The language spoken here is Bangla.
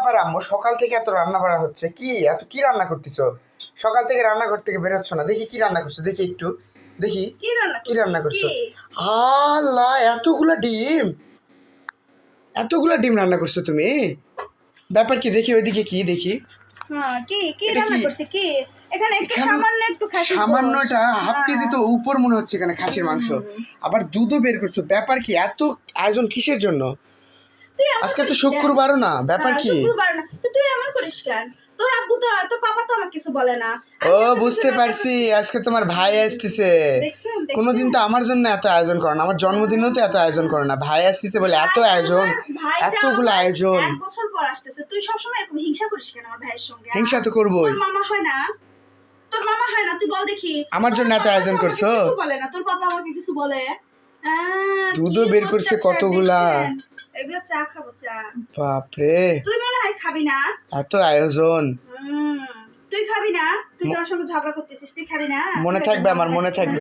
ব্যাপার আম্মু? সকাল থেকে এত রান্না বাড়া হচ্ছে, কি রান্না করতেছো? সকাল থেকে রান্নাঘর থেকে বেরোচ্ছ না, দেখি কি রান্না করছো, দেখি একটু দেখি কি রান্না করছো। আল্লাহ, এতগুলা ডিম রান্না করছো তুমি? ব্যাপার কি দেখি, ওইদিকে কি দেখি। হ্যাঁ, কি এটা রান্না কি? করছি? কি এখানে একটু এখানে সামান্য একটু খাসির সামান্যটা গোশত। হাফ কেজি তো উপর মনে হচ্ছে এখানে খাসির মাংস, আবার দুধও বের করছো। ব্যাপার কি, এত আয়োজন কিসের জন্য? তুই এমন আজকে তো করিস কেন? শুক্রবারও না, ব্যাপার কি? শুক্রবার না তো তুই এমন করিস কেন? তোর আব্বু তো, তোর পাপা তো আমাকে কিছু বলে না। ও, বুঝতে পারছি, আজকে তোমার ভাই আসতেছে। দেখছেন কোনোদিন তো আমার জন্য এত আয়োজন করো না, আমার জন্মদিনেও তো এত আয়োজন করো না। ভাই আসতেছে বলে এত আয়োজন, এতগুলো আয়োজন। 1 বছর পর আসতেছে, তুই সবসময় এরকম হিংসা করিস কেন আমার ভাইয়ের সঙ্গে? হিংসা তো করবোই। তোর মামা হয় না? তোর মামা হয় না? তুই বল দেখি। আমার জন্য এত আয়োজন করছো? কিছু বলে না, তোর পাপা আমাকে কিছু বলে? দুধও বের করছে কতগুলা। এগুলা চা খাবো, চা। বাপরে, তুই মনে হয় খাবি না? এত আয়োজন। তুই খাবি না? তুই তো আমার সঙ্গে ঝগড়া করতেছিস, তুই খাবি না? মনে থাকবে, আমার মনে থাকবে।